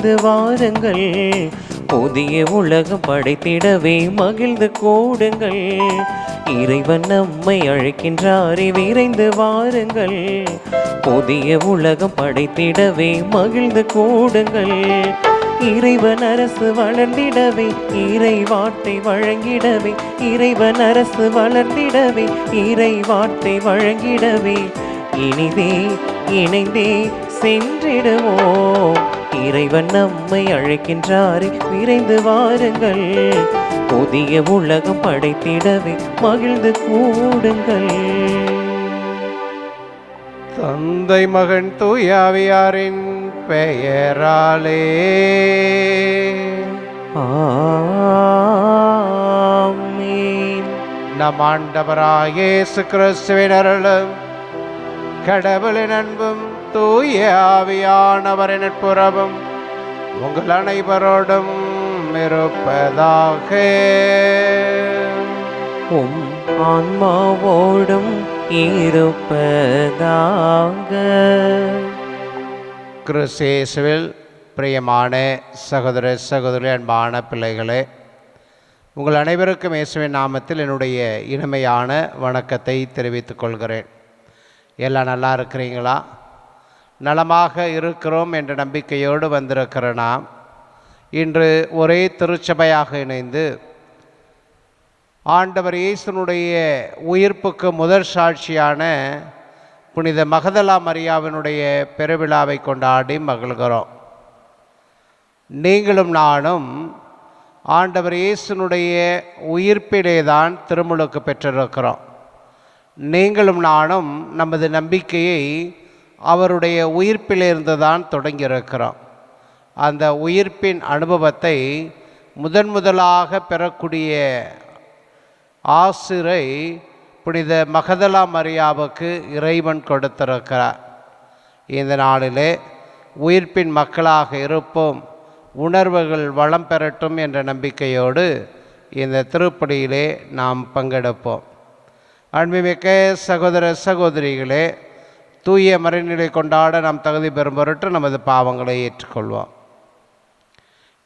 விரைந்து வாருங்கள். புதிய உலகம் படைத்திடவே மகிழ்ந்து கூடுங்கள். இறைவன் நம்மை அழைக்கின்றாரே, விரைந்து வாருங்கள். புதிய உலகம் படைத்திடவே மகிழ்ந்து கூடுங்கள். இறைவன் அரசு வளர்ந்திடவே, இறை வார்த்தை வழங்கிடவே, இறைவன் அரசு வளர்ந்திடவே, இறை வார்த்தை வழங்கிடவே, இனிதே இணைந்தே சென்றிடுவோம். இறைவன் நம்மை அழைக்கின்றாரே, விரைந்து வாருங்கள். புதிய உலகம் படைத்திடவே மகிழ்ந்து கூடுங்கள். தந்தை மகன் தூயாவியாரின் பெயராலே ஆமென். நம் ஆண்டவராகிய இயேசு கிறிஸ்துவின் அருளும் கடவுளின் அன்பும் தூய ஆவியானவரின் நட்புறவும் உங்கள் அனைவரோடும் இருப்பதாக. உம் ஆன்மாவோடும் இருப்பதாக. கிறிஸ்து-இயேசுவில் பிரியமான சகோதர சகோதரி, அன்பான பிள்ளைகளே, உங்கள் அனைவருக்கும் இயேசுவின் நாமத்தில் என்னுடைய இனிமையான வணக்கத்தை தெரிவித்துக் கொள்கிறேன். எல்லாம் நல்லா இருக்கிறீங்களா? நலமாக இருக்கிறோம் என்ற நம்பிக்கையோடு வந்திருக்கிற நாம் இன்று ஒரே திருச்சபையாக இணைந்து ஆண்டவர் இயேசுனுடைய உயிர்ப்புக்கு முதற் சாட்சியான புனித மகதலா மரியாவினுடைய பெருவிழாவை கொண்டாடி மகிழ்கிறோம். நீங்களும் நானும் ஆண்டவர் இயேசுனுடைய உயிர்ப்பிலே தான் திருமுழுக்கு பெற்றிருக்கிறோம். நீங்களும் நானும் நமது நம்பிக்கையை அவருடைய உயிர்ப்பிலிருந்து தான் தொடங்கியிருக்கிறோம். அந்த உயிர்ப்பின் அனுபவத்தை முதலாக பெறக்கூடிய ஆசிரை புனித மகதலா மரியாவுக்கு இறைவன் கொடுத்திருக்கிறார். இந்த நாளிலே உயிர்ப்பின் மக்களாக இருப்போம், உணர்வுகள் வளம் பெறட்டும் என்ற நம்பிக்கையோடு இந்த திருப்பலியிலே நாம் பங்கெடுப்போம். அன்புமிக்க சகோதர சகோதரிகளே, தூய மறைநிலை கொண்டாட நாம் தகுதி பெறும் பொருட்டு நமது பாவங்களை ஏற்றுக்கொள்வோம்.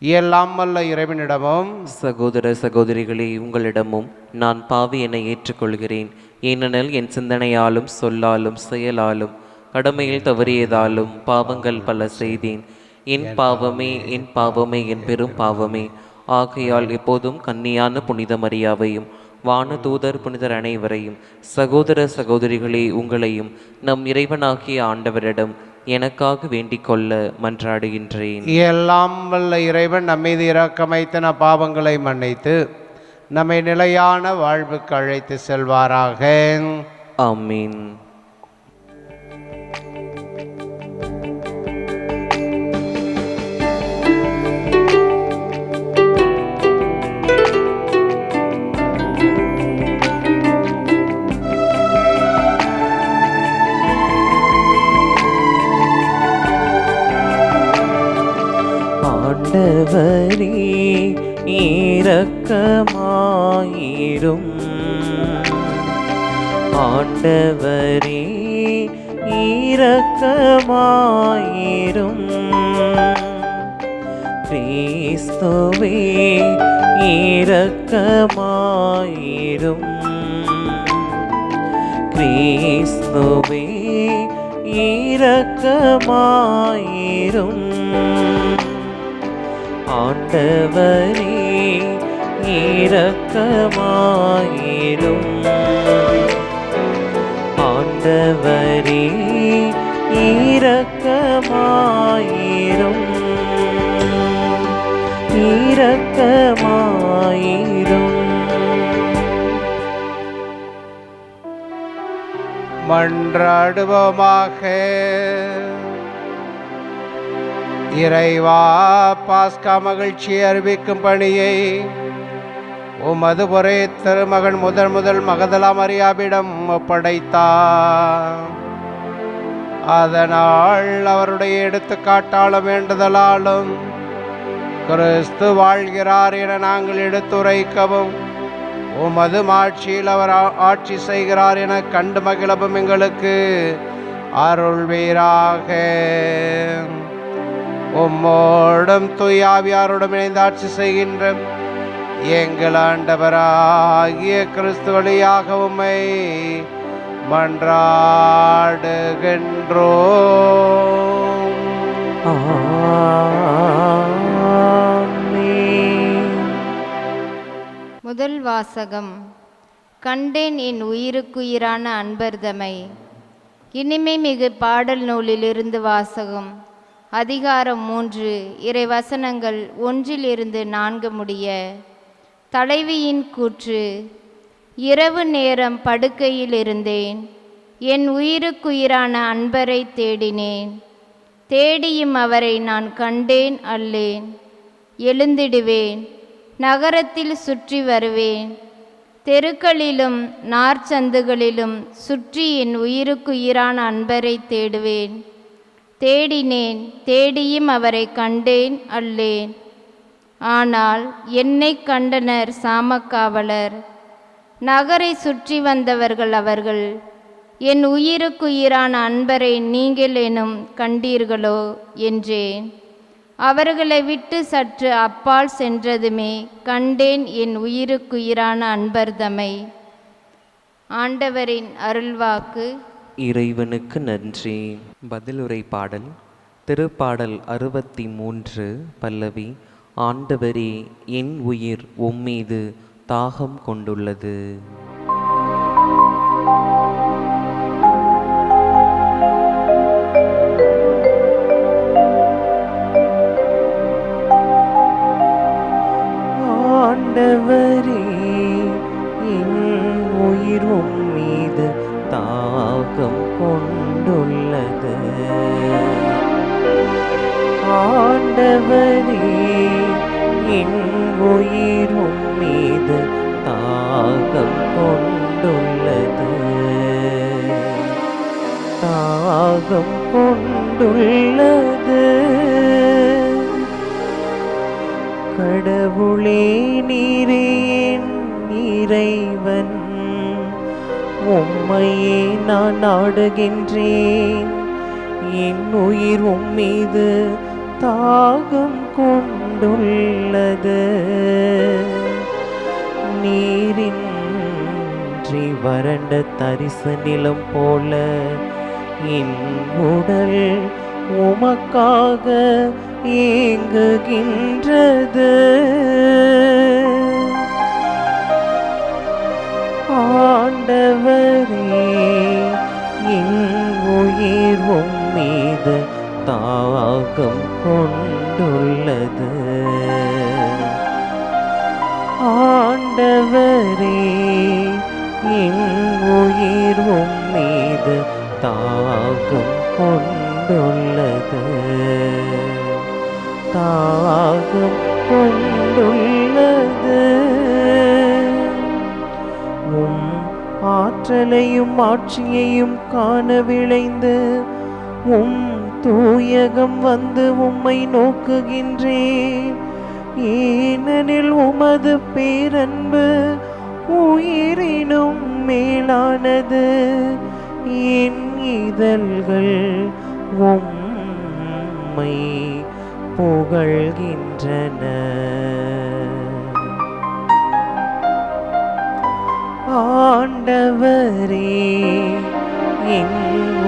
எல்லாம் வல்ல இறைவனிடமும் சகோதர சகோதரிகளே, உங்களிடமும் நான் பாவி என ஏற்றுக்கொள்கிறேன். ஏனெனில் என் சிந்தனையாலும் சொல்லாலும் செயலாலும் கடமையில் தவறியதாலும் பாவங்கள் பல செய்தேன். என் பாவமே என் பாவமே என் பெரும் பாவமே. ஆகையால் எப்போதும் கன்னியான புனித மரியாவையும் வான தூதர் புனிதர் அனைவரையும் சகோதர சகோதரிகளே உங்களையும் நம் இறைவனாகிய ஆண்டவரிடம் எனக்காக வேண்டிக் கொள்ள மன்றாடுகின்றேன். எல்லாம் வல்ல இறைவன் நம்மீது இரக்கமைத்து நம் பாவங்களை மன்னித்து நம்மை நிலையான வாழ்வுக்கு அழைத்து செல்வாராக. ஆமீன். ஆண்டவரே இரக்கமாயிரும். ஆண்டவரே இரக்கமாயிரும். கிறிஸ்துவே இரக்கமாயிரும். கிறிஸ்துவே இரக்கமாயிரும். ஆண்டவரே இரக்கமாயிரும். ஆண்டவரே இரக்கமாயிரும். இரக்கமாயிரும். மன்றாடுவோமாக. இறைவா, பாஸ்கா மகிழ்ச்சியை அறிவிக்கும் பணியை உமது ஒரே திருமகன் முதல் மகதலா மரியாவிடம் ஒப்படைத்தார். அதனால் அவருடைய எடுத்துக்காட்டாலும் வேண்டுதலாலும் கிறிஸ்து வாழ்கிறார் என நாங்கள் எடுத்துரைக்கவும், உமது மாட்சியில் அவர் ஆட்சி செய்கிறார் என கண்டு மகிழவும் எங்களுக்கு அருள்வீராக. உம்மோடும் தூயாவியாரோடும் இணைந்து ஆட்சி செய்கின்ற எங்கள் ஆண்டவராகிய கிறிஸ்து வழியாக உம்மை மன்றாடுகின்றோம். ஆமென். முதல் வாசகம். கண்டேன் என் உயிருக்குயிரான அன்பர்தமை. இனிமை மிகு பாடல் நூலிலிருந்து வாசகம். அதிகாரம் 3, இறை வசனங்கள் 1-4 முடிய. தலைவியின் கூற்று. இரவு நேரம் படுக்கையில் இருந்தேன், என் உயிருக்குயிரான அன்பரை தேடினேன். தேடியும் அவரை நான் கண்டேன் அல்லேன். எழுந்திடுவேன், நகரத்தில் சுற்றி வருவேன், தெருக்களிலும் நார்ச்சந்துகளிலும் சுற்றி என் உயிருக்குயிரான அன்பரை தேடுவேன். தேடினேன், தேடியும் அவரை கண்டேன் அல்லேன். ஆனால் என்னை கண்டனர் சாமக்காவலர், நகரை சுற்றி வந்தவர்கள் அவர்கள். என் உயிருக்குயிரான அன்பரை நீங்களேனும் கண்டீர்களோ என்றேன். அவர்களை விட்டு சற்று அப்பால் சென்றதுமே கண்டேன் என் உயிருக்குயிரான அன்பர்தமை. ஆண்டவரின் அருள்வாக்கு. இறைவனுக்கு நன்றி. பதிலுரை பாடல். திருப்பாடல் 63 பல்லவி. ஆண்டவரே, என் உயிர் உம்மீது தாகம் கொண்டுள்ளது. ஆண்டவரே, என் உயிர் உம்மீது தாகம் கொண்டுள்ளது. ஆண்டவரே, என் உயிர் உம்மீது தாகம் கொண்டுள்ளது. தாகம் கொண்டுள்ளது. கடவுளே, நீரே என் இறைவன், உம்மையே நான் நாடுகின்றேன். என் உயிர் உம்மீது தாகம் கொண்டுள்ளது. நீரின்றி வறண்ட தரிசு நிலம் போல என் உடல் உமக்காக ஏங்குகின்றது. ஆண்டவரே, என் உயிர் உம்மீது தாகம் கொண்டுள்ளது. ஆண்டவரே, என் உயிர் உம்மீது தாகம் கொண்டுள்ளது. தாகம் கொண்டுள்ளது. உம் ஆற்றலையும் ஆட்சியையும் காண விளைந்து உம் தூயகம் வந்து உம்மை நோக்குகின்றேன். ஏனெனில் உமது பேரன்பு உயிரினும் மேலானது. என் இதழ்கள் உம்மை புகழ்கின்றன. ஆண்டவரே, என்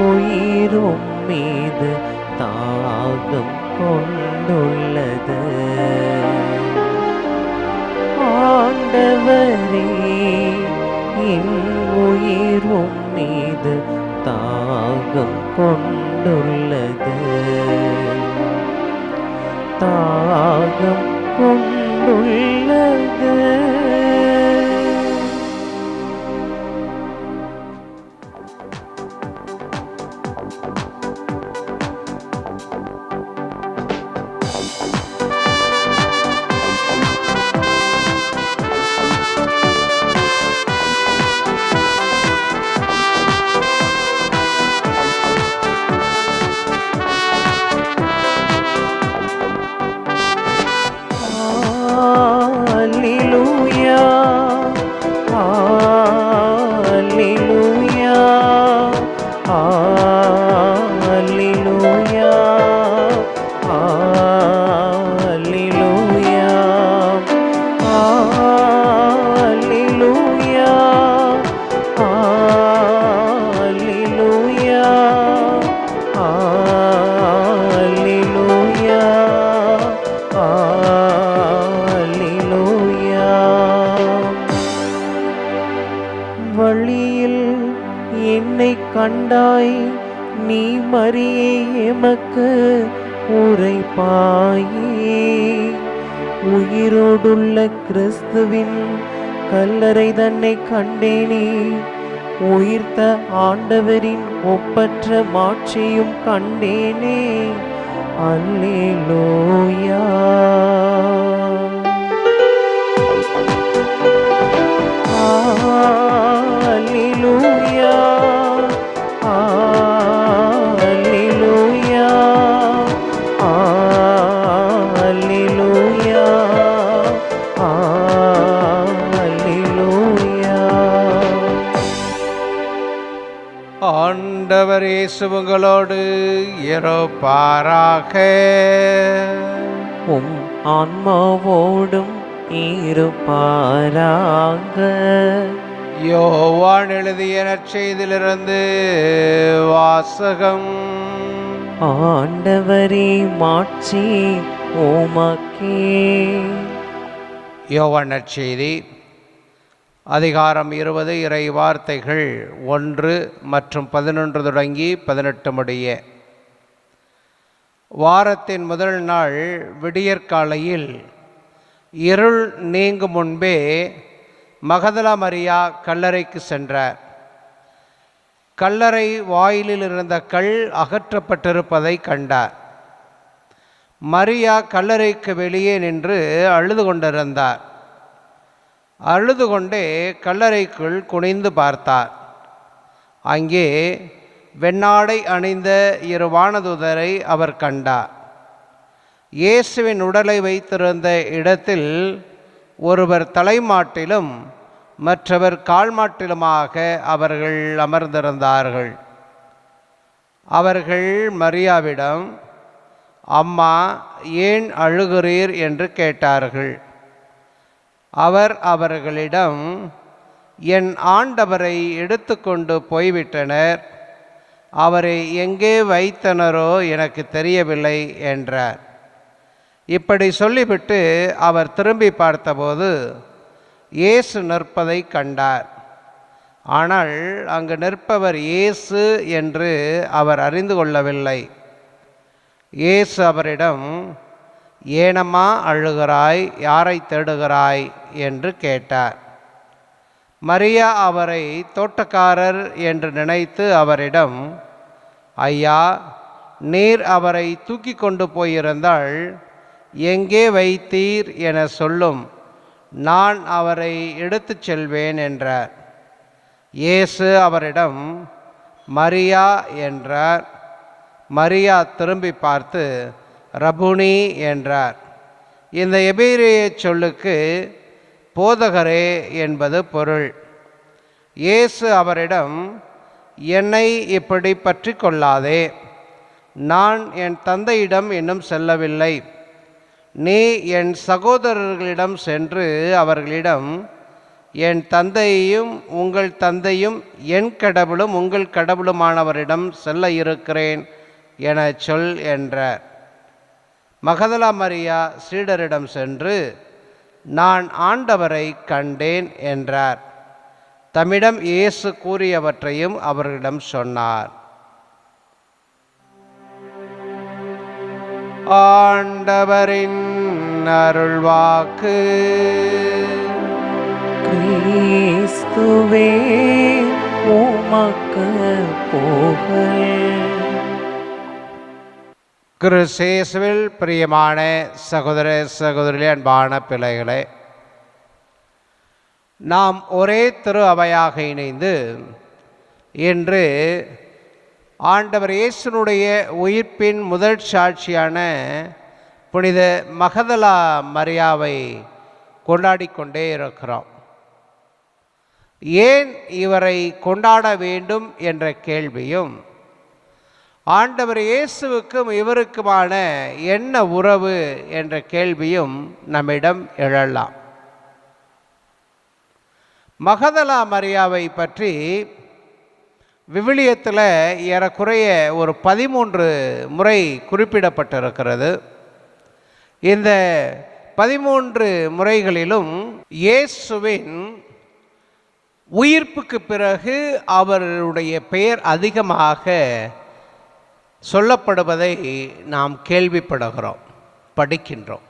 உயிர் உம்மீது தாகம் கொண்டுள்ளது. ஆண்டவரே, என் உயிர் உம்மீது தாகம் கொண்டுள்ளது. தாகம் கொண்டுள்ளது. Alleluia, Alleluia, Alleluia. கண்டாய், நீ மரியே எமக்கு உரைப்பாயே. உயிரோடுள்ள கிறிஸ்துவின் கல்லறை தன்னை கண்டேனே, உயிர்த்த ஆண்டவரின் ஒப்பற்ற மாட்சியும் கண்டேனே. அல்லேலூயா. அல்லேலூயா. அல்லேலூயா. அல்லேலூயா. அல்லேலூயா. ஆண்டவர் இயேசு உங்களோடு இருப்பாராக. உம் ஆன்மாவோடும் இருப்பாராக. யோவான் எழுதிய நற்செய்தியிலிருந்து வாசகம். ஆண்டவரே, மாட்சி உமக்கே. யோவான் நற்செய்தி அதிகாரம் 20 இறை வார்த்தைகள் 1 மற்றும் 11 தொடங்கி 18 முடிய. வாரத்தின் முதல் நாள் விடியற்காலையில் இருள் நீங்கும் முன்பே மகதலா மரியா கல்லறைக்கு சென்றார். கல்லறை வாயிலில் இருந்த கல் அகற்றப்பட்டிருப்பதை கண்டார். மரியா கல்லறைக்கு வெளியே நின்று அழுது கொண்டிருந்தார். அழுது கொண்டே கல்லறைக்குள் குனிந்து பார்த்தார். அங்கே வெண்ணாடை அணிந்த 2 வானதூதரை அவர் கண்டார். இயேசுவின் உடலை வைத்திருந்த இடத்தில் ஒருவர் தலைமாட்டிலும் மற்றவர் கால்மாட்டிலுமாக அவர்கள் அமர்ந்திருந்தார்கள். அவர்கள் மரியாவிடம், அம்மா, ஏன் அழுகிறீர் என்று கேட்டார்கள். அவர் அவர்களிடம், என் ஆண்டவரை எடுத்துக்கொண்டு போய்விட்டனர், அவரை எங்கே வைத்தனரோ எனக்கு தெரியவில்லை என்றார். இப்படி சொல்லிவிட்டு அவர் திரும்பி பார்த்தபோது இயேசு நிற்பதை கண்டார். ஆனால் அங்கு நிற்பவர் இயேசு என்று அவர் அறிந்து கொள்ளவில்லை. இயேசு அவரிடம், ஏனம்மா அழுகிறாய், யாரை தேடுகிறாய் என்று கேட்டார். மரியா அவரை தோட்டக்காரர் என்று நினைத்து அவரிடம், ஐயா, நீர் அவரை தூக்கி கொண்டு போயிருந்தால் எங்கே வைத்தீர் என சொல்லும், நான் அவரை எடுத்துச் செல்வேன் என்றார். இயேசு அவரிடம், மரியா என்றார். மரியா திரும்பி பார்த்து ரபுனி என்றார். இந்த எபிரேய சொல்லுக்கு போதகரே என்பது பொருள். இயேசு அவரிடம், என்னை இப்படி பற்றி கொள்ளாதே, நான் என் தந்தையிடம் இன்னும் செல்லவில்லை. நீ என் சகோதரர்களிடம் சென்று அவர்களிடம், என் தந்தையும் உங்கள் தந்தையும் என் கடவுளும் உங்கள் கடவுளுமானவரிடம் செல்ல இருக்கிறேன் என சொல் என்றார். மகதலா மரியா சீடரிடம் சென்று, நான் ஆண்டவரை கண்டேன் என்றார். தம்மிடம் இயேசு கூறியவற்றையும் அவர்களிடம் சொன்னார். ஆண்டவரின் அருள்வாக்கு. கிறிஸ்துவே உமக்கு புகழ். கிறிஸ்துவில் பிரியமான சகோதர சகோதரிகளே, அன்பான பிள்ளைகளே, நாம் ஒரே திரு அவையாக இணைந்து இன்று ஆண்டவர் இயேசுனுடைய உயிர்ப்பின் முதல் சாட்சியான புனித மகதலா மரியாவை கொண்டாடி கொண்டே இருக்கிறோம். ஏன் இவரை கொண்டாட வேண்டும் என்ற கேள்வியும், ஆண்டவர் இயேசுவுக்கும் இவருக்குமான என்ன உறவு என்ற கேள்வியும் நம்மிடம் எழலாம். மகதலா மரியாவை பற்றி விவிலியத்தில் ஏறக்குறைய ஒரு 13 முறை குறிப்பிடப்பட்டிருக்கிறது. இந்த 13 முறைகளிலும் இயேசுவின் உயிர்ப்புக்கு பிறகு அவருடைய பெயர் அதிகமாக சொல்லப்படுவதை நாம் கேள்விப்படுகிறோம், படிக்கின்றோம்.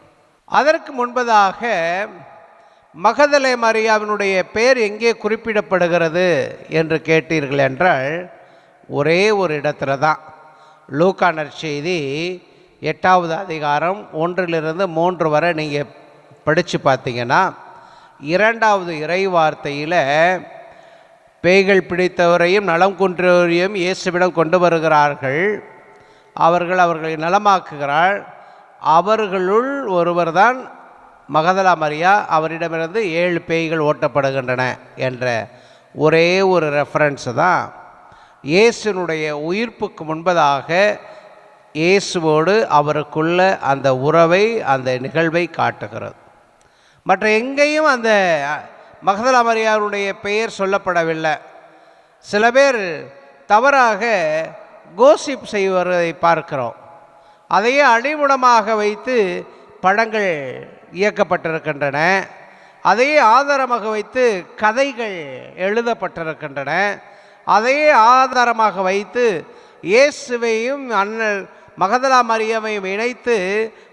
அதற்கு முன்பதாக மகதலே மரியாவினுடைய பெயர் எங்கே குறிப்பிடப்படுகிறது என்று கேட்டீர்கள் என்றால் ஒரே ஒரு இடத்துல தான். லூக்கா நற்செய்தி 8வது அதிகாரம் 1-3 வரை நீங்கள் படித்து பார்த்தீங்கன்னா 2வது இறைவார்த்தையில் பேய்கள் பிடித்தவரையும் நலம் குன்றவரையும் இயேசுவிடம் கொண்டு வருகிறார்கள், அவர்களை நலமாக்குகிறாள். அவர்களுள் ஒருவர் தான் மகதலா மரியா, அவரிடமிருந்து 7 பேய்கள் ஓட்டப்படுகின்றன என்ற ஒரே ஒரு ரெஃபரன்ஸ் தான் இயேசுனுடைய உயிர்ப்புக்கு முன்பதாக இயேசுவோடு அவருக்குள்ள அந்த உறவை, அந்த நிகழ்வை காட்டுகிறது. மற்ற எங்கேயும் அந்த மகதலா மரியாவுடைய பெயர் சொல்லப்படவில்லை. சில பேர் தவறாக கோசிப் செய்வதை பார்க்கிறோம். அதையே அடிமுடமாக வைத்து படங்கள் இயக்கப்பட்டிருக்கின்றன, அதையே ஆதாரமாக வைத்து கதைகள் எழுதப்பட்டிருக்கின்றன, அதையே ஆதாரமாக வைத்து இயேசுவையும் மகதலா மரியாவையும் இணைத்து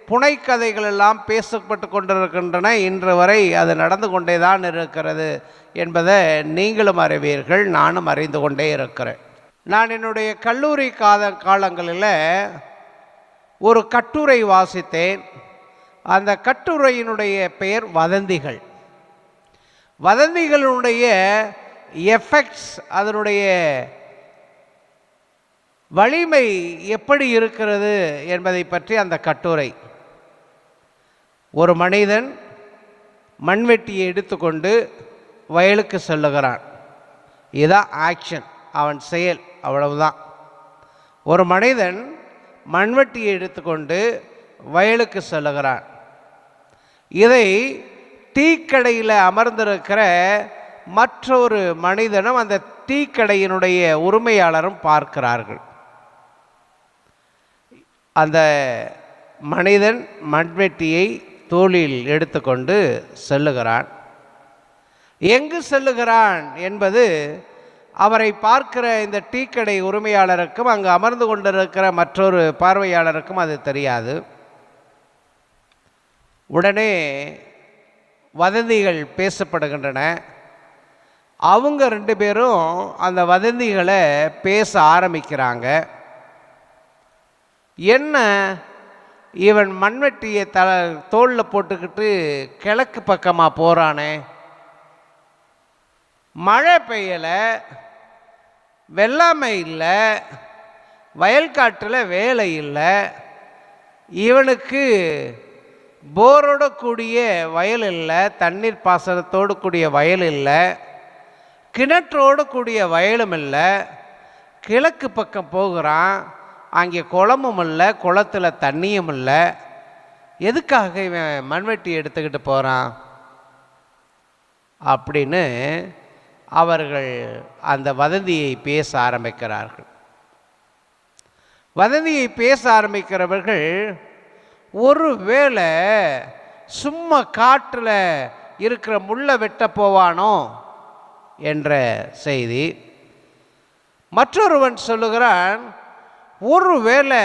புனைக்கதைகள் எல்லாம் பேசப்பட்டு கொண்டிருக்கின்றன. இன்று வரை அது நடந்து கொண்டே தான் இருக்கிறது என்பதை நீங்களும் அறிவீர்கள், நானும் அறிந்து கொண்டே இருக்கிறேன். நான் என்னுடைய கல்லூரி காலங்களில் ஒரு கட்டுரை வாசித்தேன். அந்த கட்டுரையினுடைய பெயர் வதந்திகள். வதந்திகளுடைய எஃபெக்ட்ஸ், அதனுடைய வலிமை எப்படி இருக்கிறது என்பதை பற்றி அந்த கட்டுரை. ஒரு மனிதன் மண்வெட்டியை எடுத்துக்கொண்டு வயலுக்கு செல்லுகிறான். இதுதான் ஆக்ஷன், அவன் செயல், அவ்வளவுதான். ஒரு மனிதன் மண்வெட்டியை எடுத்துக்கொண்டு வயலுக்கு செல்லுகிறான். இதை டீக்கடையில் அமர்ந்திருக்கிற மற்றொரு மனிதனும் அந்த டீக்கடையினுடைய உரிமையாளரும் பார்க்கிறார்கள். அந்த மனிதன் மண்வெட்டியை தோளில் எடுத்துக்கொண்டு செல்லுகிறான். எங்கு செல்லுகிறான் என்பது அவரை பார்க்கிற இந்த டீக்கடை உரிமையாளருக்கும் அங்கு அமர்ந்து கொண்டிருக்கிற மற்றொரு பார்வையாளருக்கும் அது தெரியாது. உடனே வதந்திகள் பேசப்படுகின்றன. அவங்க 2 பேரும் அந்த வதந்திகளை பேச ஆரம்பிக்கிறாங்க. என்ன, இவன் மண்வெட்டியை தோளில் போட்டுக்கிட்டு கிழக்கு பக்கமாக போகிறானே, மழை பெய்யலை, வெள்ளாமை இல்லை, வயல்காட்டில் வேலை இல்லை, இவனுக்கு போரோடு கூடிய வயல் இல்லை, தண்ணீர் பாசனத்தோடு கூடிய வயல் இல்லை, கிணற்றோடு கூடிய வயலும் இல்லை, கிழக்கு பக்கம் போகிறான், அங்கே குளமும் இல்லை, குளத்தில் தண்ணியும் இல்லை, எதுக்காக இவன் மண்வெட்டி எடுத்துக்கிட்டு போகிறான் அப்படின்னு அவர்கள் அந்த வதந்தியை பேச ஆரம்பிக்கிறார்கள். வதந்தியை பேச ஆரம்பிக்கிறவர்கள் ஒருவேளை சும்மா காட்டில் இருக்கிற முள்ளை வெட்ட போவானோ என்ற செய்தி. மற்றொருவன் சொல்லுகிறான், ஒருவேளை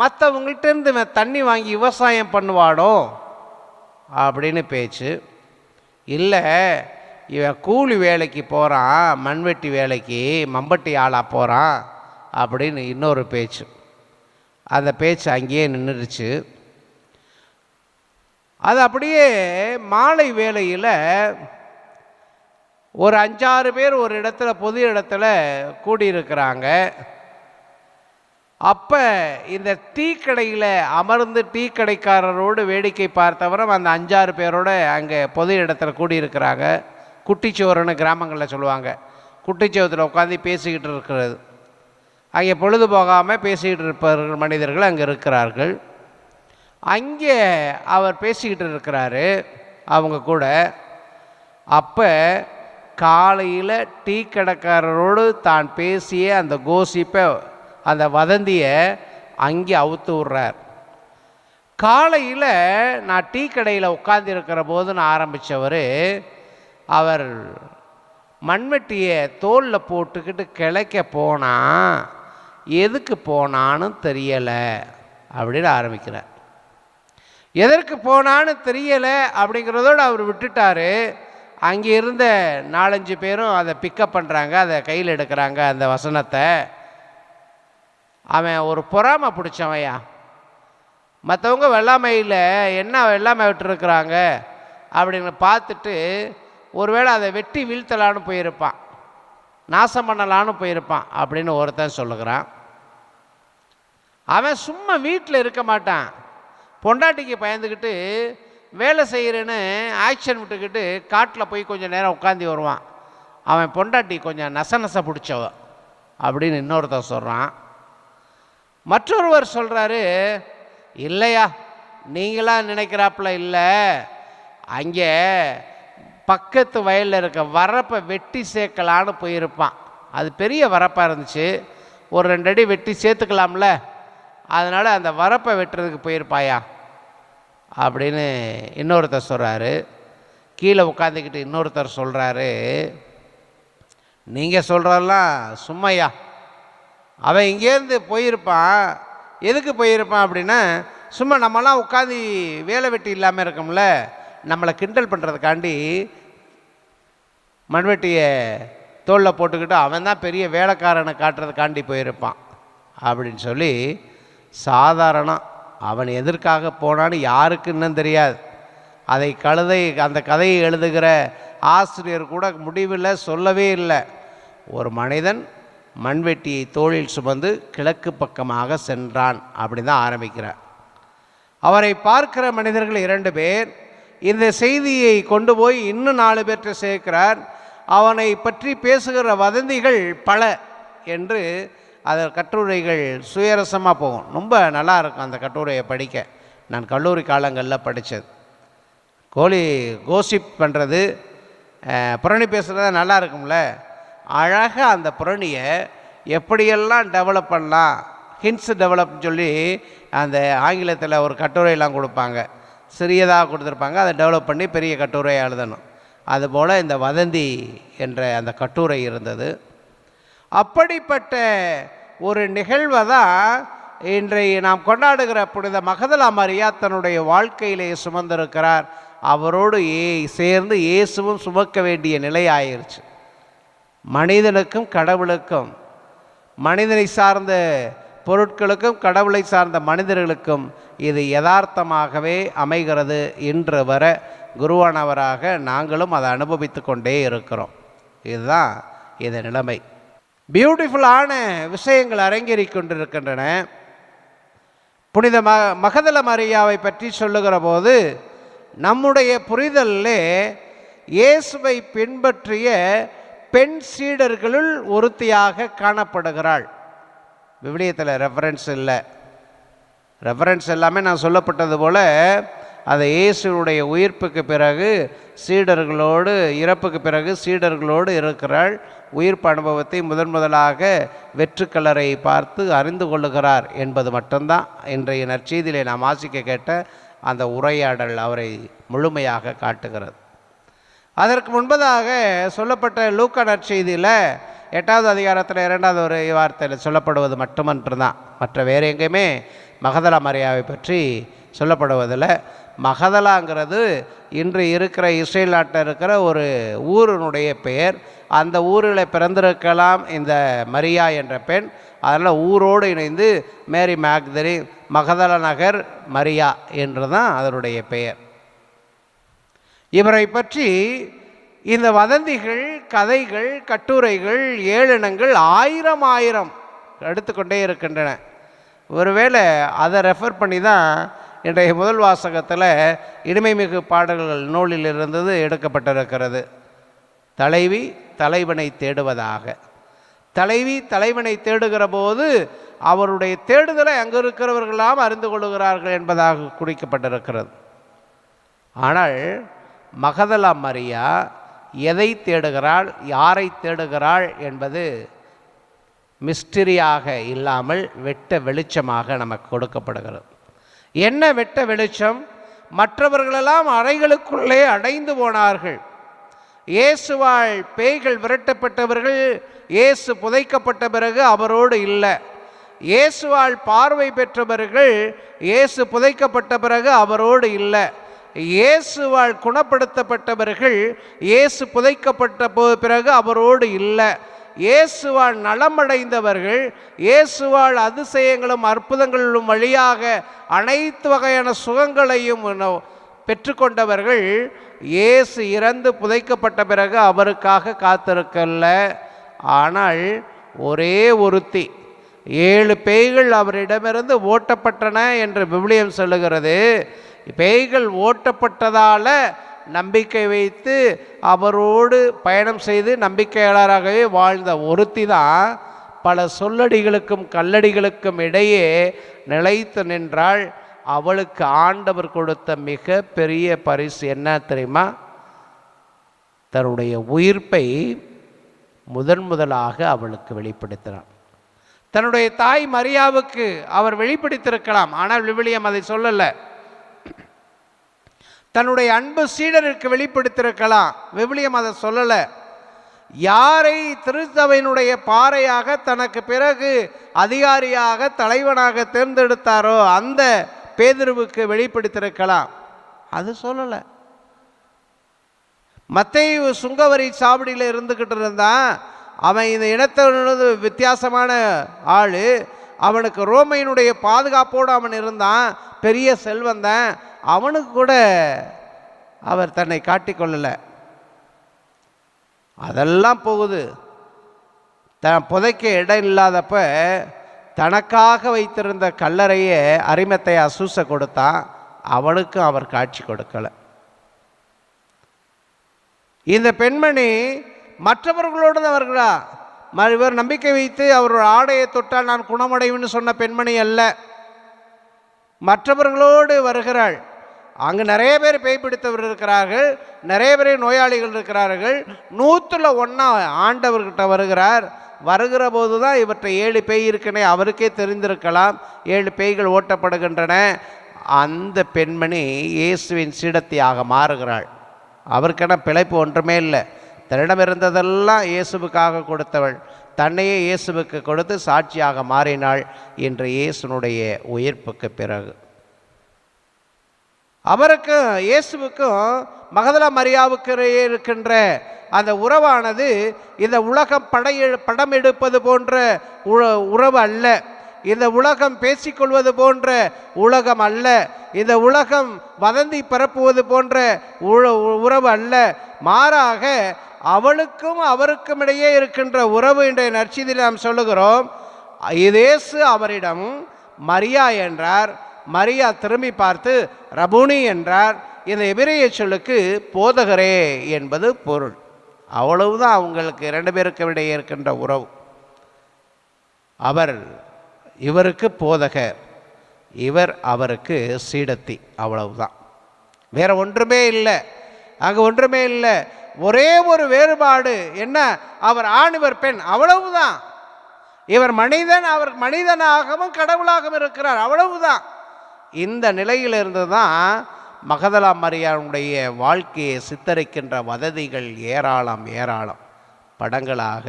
மற்றவங்கள்ட்டேருந்து தண்ணி வாங்கி விவசாயம் பண்ணுவானோ அப்படின்னு பேச்சு. இல்லை, இவன் கூலி வேலைக்கு போகிறான், மண்வெட்டி வேலைக்கு, மம்பட்டி ஆளாக போகிறான் அப்படின்னு இன்னொரு பேச்சு. அந்த பேச்சு அங்கேயே நின்றுடுச்சு. அது அப்படியே மாலை வேளையில் ஒரு 5-6 பேர் ஒரு இடத்துல, பொது இடத்துல கூடியிருக்கிறாங்க. அப்போ இந்த டீ கடையில் அமர்ந்து டீ கடைக்காரரோடு வேடிக்கை பார்த்தவரும் அந்த 5-6 பேரோடு அங்கே பொது இடத்துல கூடியிருக்கிறாங்க. குட்டிச்சோறுன்னு கிராமங்களில் சொல்லுவாங்க. குட்டிச்சோத்தில் உட்காந்து பேசிக்கிட்டு இருக்கிறது. அங்கே பொழுது போகாமல் பேசிக்கிட்டு இருப்பவர்கள் மனிதர்கள் அங்கே இருக்கிறார்கள். அங்கே அவர் பேசிக்கிட்டு இருக்கிறாரு அவங்க கூட. அப்போ காலையில் டீ கடைக்காரரோடு தான் பேசிய அந்த கோசிப்பை, அந்த வதந்தியை அங்கே அவுத்து விட்றார். காலையில் நான் டீ கடையில் உட்கார்ந்திருக்கிற போதுன்னு ஆரம்பித்தவர் அவர் மண்வெட்டியை தோளில் போட்டுக்கிட்டு கிளைக்க போனான், எதுக்கு போனான்னு தெரியலை அப்படின்னு ஆரம்பிக்கிறார். எதற்கு போனான்னு தெரியலை அப்படிங்கிறதோடு அவர் விட்டுட்டார். அங்கே இருந்த 4-5 பேரும் அதை பிக்கப் பண்ணுறாங்க, அதை கையில் எடுக்கிறாங்க அந்த வசனத்தை. அவன் ஒரு பொறாமை பிடிச்சவையா, மற்றவங்க வெள்ளாமையில் என்ன வெள்ளாமை விட்டுருக்குறாங்க அப்படின்னு பார்த்துட்டு ஒருவேளை அதை வெட்டி வீழ்த்தலான்னு போயிருப்பான், நாசம் பண்ணலான்னு போயிருப்பான் அப்படின்னு ஒருத்தன் சொல்லுகிறான். அவன் சும்மா வீட்டில் இருக்க மாட்டான், பொண்டாட்டிக்கு பயந்துக்கிட்டு வேலை செய்கிறேன்னு ஆக்ஷன் விட்டுக்கிட்டு காட்டில் போய் கொஞ்சம் நேரம் உட்காந்து வருவான். அவன் பொண்டாட்டி கொஞ்சம் நச பிடிச்சவ அப்படின்னு இன்னொருத்தர் சொல்கிறான். மற்றொருவர் சொல்கிறாரு, இல்லையா நீங்களாம் நினைக்கிறாப்புல இல்லை, அங்கே பக்கத்து வயலில் இருக்க வரப்பை வெட்டி சேர்க்கலான்னு போயிருப்பான். அது பெரிய வரப்பாக இருந்துச்சு, ஒரு 2 அடி வெட்டி சேர்த்துக்கலாம்ல, அதனால் அந்த வரப்பை வெட்டுறதுக்கு போயிருப்பாயா அப்படின்னு இன்னொருத்தர் சொல்கிறாரு. கீழே உட்காந்துக்கிட்டு இன்னொருத்தர் சொல்கிறாரு, நீங்கள் சொல்கிறதெல்லாம் சும்மையா, அவன் இங்கேருந்து போயிருப்பான். எதுக்கு போயிருப்பான் அப்படின்னா, சும்மா நம்மலாம் உட்காந்து வேலை வெட்டி இல்லாமல் இருக்கோம்ல, நம்மளை கிண்டல் பண்ணுறதுக்காண்டி மண்வெட்டியை தோளில் போட்டுக்கிட்டு அவன் தான் பெரிய வேலைக்காரனை காட்டுறதுக்காண்டி போயிருப்பான் அப்படின்னு சொல்லி சாதாரணம். அவன் எதற்காக போனான்னு யாருக்கு இன்னும் தெரியாது. அந்த கதையை எழுதுகிற ஆசிரியர் கூட முடிவில் சொல்லவே இல்லை. ஒரு மனிதன் மண்வெட்டியை தோளில் சுமந்து கிழக்கு பக்கமாக சென்றான் அப்படி தான் ஆரம்பிக்கிறார். அவரை பார்க்கிற மனிதர்கள் 2 பேர். இந்த செய்தியை கொண்டு போய் இன்னும் 4 பேர்கிட்ட சேர்க்கிறார். அவனை பற்றி பேசுகிற வதந்திகள் பல என்று அதன் கட்டுரைகள் சுயரசமாக போகும். ரொம்ப நல்லா இருக்கும் அந்த கட்டுரையை படிக்க. நான் கல்லூரி காலங்களில் படித்தது. கோசிப் பண்ணுறது, புரணி பேசுகிறது நல்லா இருக்கும்ல. அழகாக அந்த புரணியை எப்படியெல்லாம் டெவலப் பண்ணலாம், ஹின்ஸ் டெவலப்னு சொல்லி அந்த ஆங்கிலத்தில் ஒரு கட்டுரையெல்லாம் கொடுப்பாங்க, சிறியதாக கொடுத்துருப்பாங்க. அதை டெவலப் பண்ணி பெரிய கட்டுரையை எழுதணும். அதுபோல் இந்த வதந்தி என்ற அந்த கட்டுரை இருந்தது. அப்படிப்பட்ட ஒரு நிகழ்வை தான் இன்றைய நாம் கொண்டாடுகிற புனித மகதலா மரியா தன்னுடைய வாழ்க்கையிலே சுமந்திருக்கிறார். அவரோடு சேர்ந்து இயேசுவும் சுமக்க வேண்டிய நிலை ஆயிடுச்சு. மனிதனுக்கும் கடவுளுக்கும், மனிதனை சார்ந்த பொருட்களுக்கும் கடவுளை சார்ந்த மனிதர்களுக்கும் இது யதார்த்தமாகவே அமைகிறது. இன்று வர குருவானவராக நாங்களும் அதை அனுபவித்து கொண்டே இருக்கிறோம். இதுதான் இது நிலைமை. பியூட்டிஃபுல்லான விஷயங்கள் அரங்கேறி கொண்டிருக்கின்றன. புனித மகதல மரியாவை பற்றி சொல்லுகிற போது நம்முடைய புரிதலிலே இயேசுவை பின்பற்றிய பெண் சீடர்களுள் ஒருத்தியாக காணப்படுகிறாள். விவிலியத்தில் ரெஃபரன்ஸ் இல்லை. ரெஃபரன்ஸ் எல்லாமே நான் சொல்லப்பட்டது போல் அதை இயேசுடைய உயிர்ப்புக்கு பிறகு சீடர்களோடு, இறப்புக்கு பிறகு சீடர்களோடு இருக்கிறாள். உயிர்ப்பு அனுபவத்தை முதலாக வெற்றுக்கலரை பார்த்து அறிந்து கொள்ளுகிறார் என்பது மட்டும்தான் இன்றைய நற்செய்தியிலே நாம் வாசிக்க கேட்ட அந்த உரையாடல் அவரை முழுமையாக காட்டுகிறது. அதற்கு முன்பதாக சொல்லப்பட்ட லூக்கா நற்செய்தியில் 8வது அதிகாரத்தில் 2வது ஒரு வார்த்தையில் சொல்லப்படுவது மட்டுமன்று தான், மற்ற வேறு எங்கேயுமே மகதலா மரியாவை பற்றி சொல்லப்படுவதில்லை. மகதலாங்கிறது இன்று இருக்கிற இஸ்ரேல் நாட்டில் இருக்கிற ஒரு ஊரினுடைய பெயர். அந்த ஊரில் பிறந்திருக்கலாம் இந்த மரியா என்ற பெண். அதனால் ஊரோடு இணைந்து மேரி மேக்தரி மகதலா நகர் மரியா என்று தான் அதனுடைய பெயர். இவரை பற்றி இந்த வதந்திகள், கதைகள், கட்டுரைகள், ஏளனங்கள் 1000 எடுத்துக்கொண்டே இருக்கின்றன. ஒருவேளை அதை ரெஃபர் பண்ணி தான் இன்றைய முதல் வாசகத்தில் இனிமைமிகு பாடல்கள் நூலில் இருந்தது எடுக்கப்பட்டிருக்கிறது. தலைவி தலைவனை தேடுவதாக. தலைவி தலைவனை தேடுகிற போது அவருடைய தேடுதலை அங்கு இருக்கிறவர்களெல்லாம் அறிந்து கொள்ளுகிறார்கள் என்பதாக குறிக்கப்பட்டிருக்கிறது. ஆனால் மகதலா மரியா எதை தேடுகிறாள், யாரை தேடுகிறாள் என்பது மிஸ்டரியாக இல்லாமல் வெட்ட வெளிச்சமாக நமக்கு கொடுக்கப்படுகிறது. என்ன வெட்ட வெளிச்சம்? மற்றவர்களெல்லாம் அறைகளுக்குள்ளே அடைந்து போனார்கள். இயேசுவால் பேய்கள் விரட்டப்பட்டவர்கள் இயேசு புதைக்கப்பட்ட பிறகு அவரோடு இல்லை. இயேசுவால் பார்வை பெற்றவர்கள் இயேசு புதைக்கப்பட்ட பிறகு அவரோடு இல்லை. இயேசுவால் குணப்படுத்தப்பட்டவர்கள் இயேசு புதைக்கப்பட்ட பிறகு அவரோடு இல்லை. இயேசுவால் நலமடைந்தவர்கள் இயேசுவால் அதிசயங்களும் அற்புதங்களும் வழியாக அனைத்து வகையான சுகங்களையும் பெற்றுக்கொண்டவர்கள் இயேசு இறந்து புதைக்கப்பட்ட பிறகு அவருக்காக காத்திருக்கல. ஆனால் ஒரே ஒருத்தி 7 பேய்கள் அவரிடமிருந்து ஓட்டப்பட்டன என்று விவிலியம் சொல்லுகிறது. பேய்கள் ஓட்டப்பட்டதால் நம்பிக்கை வைத்து அவரோடு பயணம் செய்து நம்பிக்கையாளராகவே வாழ்ந்த ஒருத்தி தான் பல சொல்லடிகளுக்கும் கல்லடிகளுக்கும் இடையே நிலைத்து நின்றாள். அவளுக்கு ஆண்டவர் கொடுத்த மிக பெரிய பரிசு என்ன தெரியுமா? தன்னுடைய உயிர்ப்பை முதலாக அவளுக்கு வெளிப்படுத்தினார். தன்னுடைய தாய் மரியாவுக்கு அவர் வெளிப்படுத்தியிருக்கலாம், ஆனால் விவிலியம் அதை சொல்லலை. தன்னுடைய அன்பு சீடருக்கு வெளிப்படுத்தியிருக்கலாம், விவிலியம் அதை சொல்லலை. யாரை திருச்சபையினுடைய பாறையாக தனக்கு பிறகு அதிகாரியாக தலைவனாக தேர்ந்தெடுத்தாரோ அந்த பேதுருவுக்கு வெளிப்படுத்தியிருக்கலாம், அது சொல்லலை. மத்தேயு சுங்கவரி சாவடியில் இருந்துக்கிட்டு இருந்தான். அவன் இந்த இனத்தோடு வித்தியாசமான ஆள். அவனுக்கு ரோமையினுடைய பாதுகாப்போடு அவன் இருந்தான், பெரிய செல்வந்தான். அவனுக்கு கூட அவர் தன்னை காட்டிக்கொள்ளலை. அதெல்லாம் போகுது. புதைக்க இடம் இல்லாதப்ப தனக்காக வைத்திருந்த கல்லறையை அரிமத்தை அசூச கொடுத்தான். அவனுக்கும் அவர் காட்சி கொடுக்கலை. இந்த பெண்மணி மற்றவர்களோடு தான் வருகிறா. இவர் நம்பிக்கை வைத்து அவரோட ஆடையை தொட்டால் நான் குணமடைவேன்னு சொன்ன பெண்மணி அல்ல, மற்றவர்களோடு வருகிறாள். அங்கு நிறைய பேர் பேய் பிடித்தவர் இருக்கிறார்கள், நிறைய பேர் நோயாளிகள் இருக்கிறார்கள். 100 ஆண்டவர்கிட்ட வருகிறார். வருகிற போது தான் இவற்றை 7 பேய் இருக்குன்னே அவருக்கே தெரிந்திருக்கலாம். 7 பேய்கள் ஓட்டப்படுகின்றன. அந்த பெண்மணி இயேசுவின் சீடத்தியாக மாறுகிறாள். அவருக்கென பிழைப்பு ஒன்றுமே இல்லை. தன்னிடம் இருந்ததெல்லாம் இயேசுவுக்காக கொடுத்தவள். தன்னையே இயேசுவுக்கு கொடுத்து சாட்சியாக மாறினாள். இன்று இயேசுனுடைய உயிர்ப்புக்கு பிறகு அவருக்கும் இயேசுவுக்கும் மகதலா மரியாவுக்கு இருக்கின்ற அந்த உறவானது இந்த உலகம் படம் எடுப்பது போன்ற உறவு அல்ல. இந்த உலகம் பேசிக்கொள்வது போன்ற உலகம் அல்ல. இந்த உலகம் வதந்தி பரப்புவது போன்ற உறவு அல்ல. மாறாக அவளுக்கும் அவருக்கும் இடையே இருக்கின்ற உறவு இன்றைய நற்செய்தியில் நாம் சொல்லுகிறோம். இயேசு அவரிடம் மரியா என்றார். மரியா திரும்பி பார்த்து ரபூனி என்றார். இந்த எபிரேய சொல்லுக்கு போதகரே என்பது பொருள். அவ்வளவுதான் அவங்களுக்கு 2 பேருக்கு இடையே இருக்கின்ற உறவு. அவர் இவருக்கு போதகர், இவர் அவருக்கு சீடத்தி. அவ்வளவுதான், வேற ஒன்றுமே இல்லை. அங்கே ஒன்றுமே இல்லை. ஒரே ஒரு வேறுபாடு என்ன? அவர் ஆண், இவர் பெண். அவ்வளவுதான். இவர் மனிதன், அவர் மனிதனாகவும் கடவுளாகவும் இருக்கிறார். அவ்வளவுதான். இந்த நிலையிலிருந்து தான் மகதலா மரியாவுடைய வாழ்க்கையை சித்தரிக்கின்ற வதந்திகள் ஏராளம் ஏராளம். படங்களாக,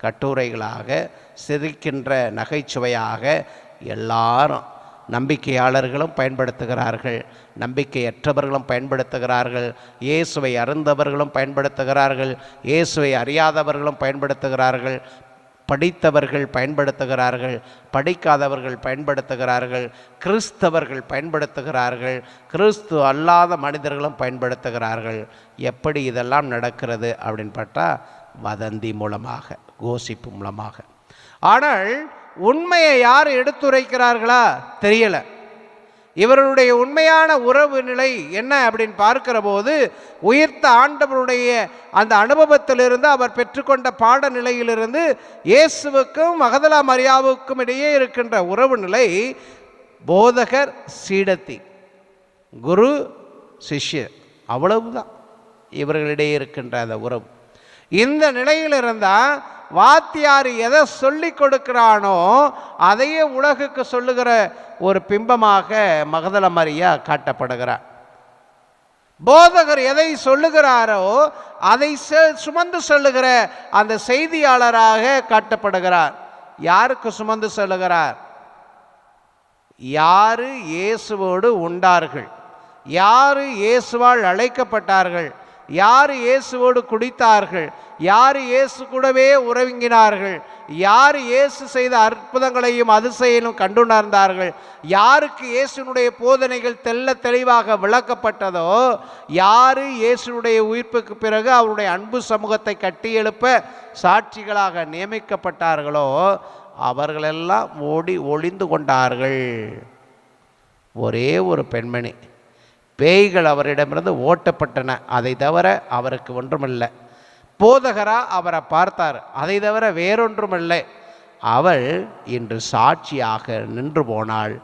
கட்டுரைகளாக, சிரிக்கின்ற நகைச்சுவையாக எல்லாரும் நம்பிக்கையாளர்களும் பயன்படுத்துகிறார்கள், நம்பிக்கையற்றவர்களும் பயன்படுத்துகிறார்கள், இயேசுவை அறிந்தவர்களும் பயன்படுத்துகிறார்கள், இயேசுவை அறியாதவர்களும் பயன்படுத்துகிறார்கள், படித்தவர்கள் பயன்படுத்துகிறார்கள், படிக்காதவர்கள் பயன்படுத்துகிறார்கள், கிறிஸ்தவர்கள் பயன்படுத்துகிறார்கள், கிறிஸ்து அல்லாத மனிதர்களும் பயன்படுத்துகிறார்கள். எப்படி இதெல்லாம் நடக்கிறது அப்படின்னு பார்த்தா வதந்தி மூலமாக, கோசிப்பு மூலமாக. ஆனால் உண்மையை யார் எடுத்துரைக்கிறார்களா தெரியல. இவருடைய உண்மையான உறவு நிலை என்ன அப்படின்னு பார்க்கிற போது உயிர்த்த ஆண்டவருடைய அந்த அனுபவத்திலிருந்து அவர் பெற்றுக்கொண்ட பாடநிலையிலிருந்து இயேசுவுக்கும் மகதலா மரியாவுக்கும் இடையே இருக்கின்ற உறவு நிலை போதகர் சீடத்தி, குரு சிஷ்யர். அவ்வளவுதான் இவர்களிடையே இருக்கின்ற அந்த உறவு. இந்த நிலையில் இருந்தால் வாத்தியார் எதை சொல்லி கொடுக்கிறானோ அதையே உலகுக்கு சொல்லுகிற ஒரு பிம்பமாக மகதலா மரியா காட்டப்படுகிறார். போதகர் எதை சொல்லுகிறாரோ அதை சுமந்து சொல்லுகிற அந்த செய்தியாளராக காட்டப்படுகிறார். யாருக்கு சுமந்து சொல்லுகிறார்? யாரு இயேசுவோடு உண்டார்கள், யாரு இயேசுவால் அழைக்கப்பட்டார்கள், யார் இயேசுவோடு குடித்தார்கள், யார் இயேசு கூடவே உறங்கினார்கள், யார் இயேசு செய்த அற்புதங்களையும் அதிசயங்களும் கண்டுணர்ந்தார்கள், யாருக்கு இயேசுனுடைய போதனைகள் தெள்ள தெளிவாக விளக்கப்பட்டதோ, யார் இயேசுனுடைய உயிர்ப்புக்கு பிறகு அவருடைய அன்பு சமூகத்தை கட்டியெழுப்ப சாட்சிகளாக நியமிக்கப்பட்டார்களோ அவர்களெல்லாம் ஓடி ஒளிந்து கொண்டார்கள். ஒரே ஒரு பெண்மணி, பேய்கள் அவரிடமிருந்து ஓட்டப்பட்டன, அதை தவிர அவருக்கு ஒன்றுமில்லை. போதகரா அவரை பார்த்தார், அதை தவிர வேறொன்றுமில்லை. அவள் இன்று சாட்சியாக நின்று போனாள்.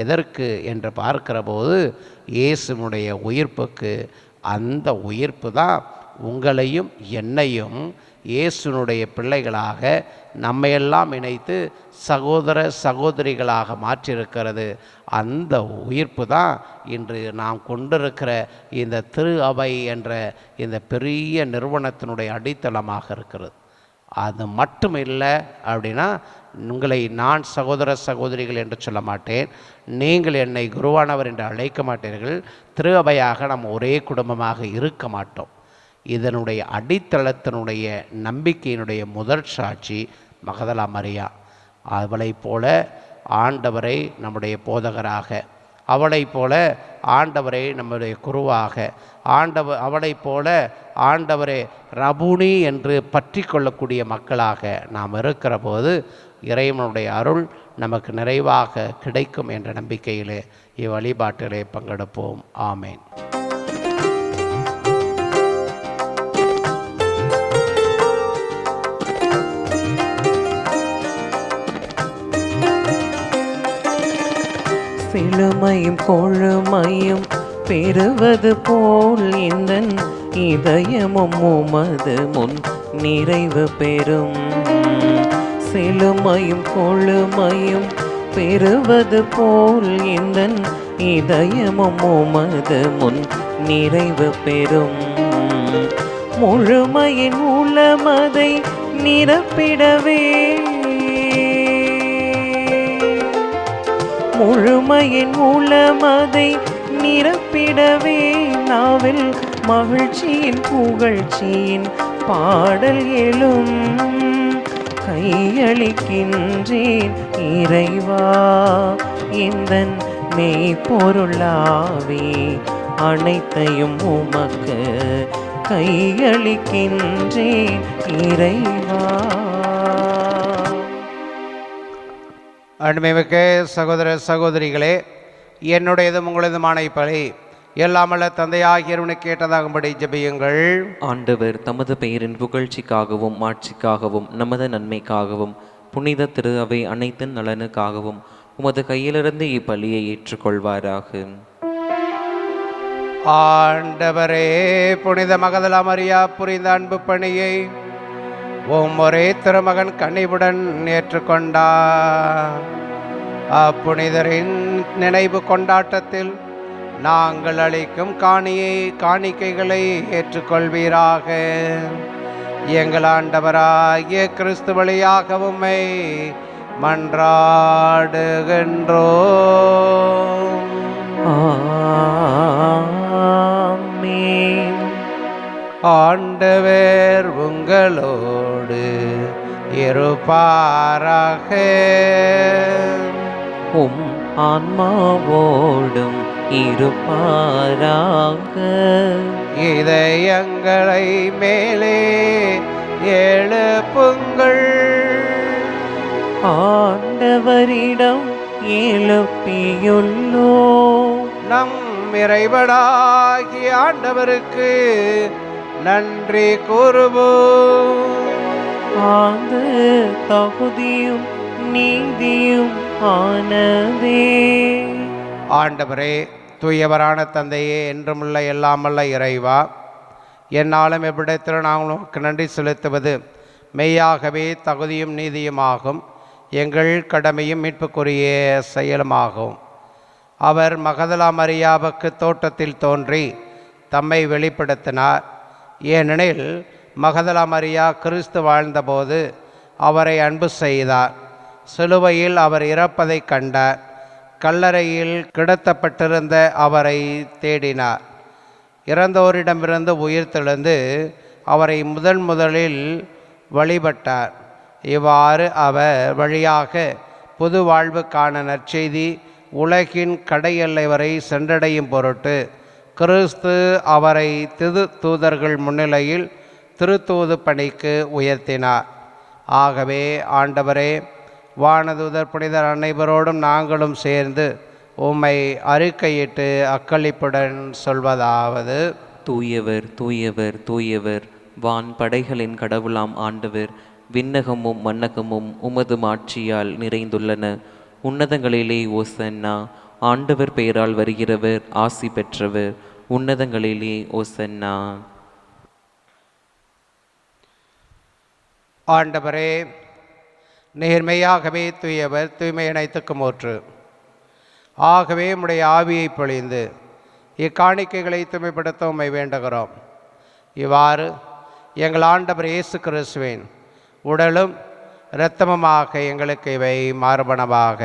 எதற்கு என்று பார்க்கிற போது இயேசுனுடைய உயிர்ப்புக்கு. அந்த உயிர்ப்பு தான் உங்களையும் என்னையும் இயேசுனுடைய பிள்ளைகளாக நம்மையெல்லாம் இணைத்து சகோதர சகோதரிகளாக மாற்றியிருக்கிறது. அந்த உயிர்ப்பு தான் இன்று நாம் கொண்டிருக்கிற இந்த திரு அவை என்ற இந்த பெரிய நிறுவனத்தினுடைய அடித்தளமாக இருக்கிறது. அது மட்டும் இல்லை அப்படின்னா, உங்களை நான் சகோதர சகோதரிகள் என்று சொல்ல மாட்டேன், நீங்கள் என்னை குருவானவர் என்று அழைக்க மாட்டீர்கள், திரு அவையாக நாம் ஒரே குடும்பமாக இருக்க மாட்டோம். இதனுடைய அடித்தளத்தினுடைய நம்பிக்கையினுடைய முதல் சாட்சி மகதலா மரியா. அவளைப் போல ஆண்டவரை நம்முடைய போதகராக, அவளைப் போல ஆண்டவரை நம்முடைய குருவாக, அவளைப் போல ஆண்டவரை ரபுனி என்று பற்றி கொள்ளக்கூடிய மக்களாக நாம் இருக்கிற போது இறைவனுடைய அருள் நமக்கு நிறைவாக கிடைக்கும் என்ற நம்பிக்கையிலே இவ்வழிபாட்டிலே பங்கெடுப்போம். ஆமேன். சிலுமையும் கொழுமையும் பெறுவது போல் இந்த இதயமும் உமது முன் நிறைவு பெறும். சிலுமையும் கொழுமையும் பெறுவது போல் இந்த இதயமும் உமது முன் நிறைவு பெறும். முழுமையின் உளமதை நிரப்பிடவே, முழுமையின் உளமதை நிரப்பிடவே நாவில் மகிழ்ச்சியின் புகழ்ச்சியின் பாடல் எழும். கையளிக்கின்றேன் இறைவா இந்தன் மெய்ப்பொருளாவே, அனைத்தையும் உமக்கு கையளிக்கின்றேன் இறைவா. அன்புமிக்க சகோதர சகோதரிகளே, என்னுடையதும் உங்களதுமான இப்பலி எல்லாமல்ல தந்தையாகியவனுக்கு கேட்டதாகும்படி ஜெபியுங்கள். ஆண்டவர் தமது பெயரின் புகழ்ச்சிக்காகவும் மாட்சிக்காகவும் நமது நன்மைக்காகவும் புனித திரு அவை அனைத்து நலனுக்காகவும் உமது கையிலிருந்து இப்பலியை ஏற்றுக்கொள்வாராக. ஆண்டவரே, புனித மகதலா மரியா புரிந்த அன்பு பணியை ஒரே திருமகன் கனிவுடன் ஏற்றுக்கொண்டார். அப்புனிதரின் நினைவு கொண்டாட்டத்தில் நாங்கள் அளிக்கும் காணிக்கைகளை ஏற்றுக்கொள்வீராக. எங்கள் ஆண்டவராகிய கிறிஸ்து வழியாக உம்மை மன்றாடுகின்றோம். ஆமென். ஆண்டவர் உங்களோடு இருப்பாராக. உம் ஆன்மாவோடும் இருப்பாராக. இதயங்களை மேலே எழுப்புங்கள், ஆண்டவரிடம் எழுப்பியுள்ளோ. நம் இறைவனாகிய ஆண்டவருக்கு நன்றி கூறுவோம். ஆண்டு தகுதியும் நீதியும் ஆனதே. ஆண்டவரே, தூயவரான தந்தையே, என்றுமுள்ள எல்லாமல்ல இறைவா, என்னாலும் எவ்விடத்தில் நாங்கள் உமக்கு நன்றி செலுத்துவது மெய்யாகவே தகுதியும் நீதியுமாகும், எங்கள் கடமையும் மீட்புக்குரிய செயலுமாகும். அவர் மகதலா மரியாவுக்கு தோட்டத்தில் தோன்றி தம்மை வெளிப்படுத்தினார். ஏனெனில் மகதலா மரியா கிறிஸ்து வாழ்ந்தபோது அவரை அன்பு செய்தார். சிலுவையில் அவர் இறப்பதை கண்டார். கல்லறையில் கிடத்தப்பட்டிருந்த அவரை தேடினார். இறந்தோரிடமிருந்து உயிர்த்தெழுந்து அவரை முதலில் வழிபட்டார். இவ்வாறு அவர் வழியாக புது வாழ்வுக்கான நற்செய்தி உலகின் கடையெல்லை வரை சென்றடையும் பொருட்டு கிறிஸ்து அவரை தூதர்கள் முன்னிலையில் திருத்தூது பணிக்கு உயர்த்தினார். ஆகவே ஆண்டவரே, வானதூதர் புனிதர் அனைவரோடும் நாங்களும் சேர்ந்து உம்மை அறிக்கையிட்டு அக்களிப்புடன் சொல்வதாவது: தூயவர் தூயவர் தூயவர், வான் படைகளின் கடவுளாம் ஆண்டவர், விண்ணகமும் மன்னகமும் உமது மாட்சியால் நிறைந்துள்ளன. உன்னதங்களிலே ஓசன்னா. ஆண்டவர் பெயரால் வருகிறவர் ஆசி பெற்றவர். உன்னதங்களிலே ஓசன்னா. ஆண்டவரே, நேர்மையாகவே தூயவர், தூய்மை அனைத்துக்கும் ஊற்று. ஆகவே உம்முடைய ஆவியை பொழிந்து இக்காணிக்கைகளை தூய்மைப்படுத்த உம்மை வேண்டுகிறோம். இவ்வாறு எங்கள் ஆண்டவர் இயேசு கிறிஸ்துவின் உடலும் இரத்தமுமாக எங்களுக்கு இவை மாறுபனவாக.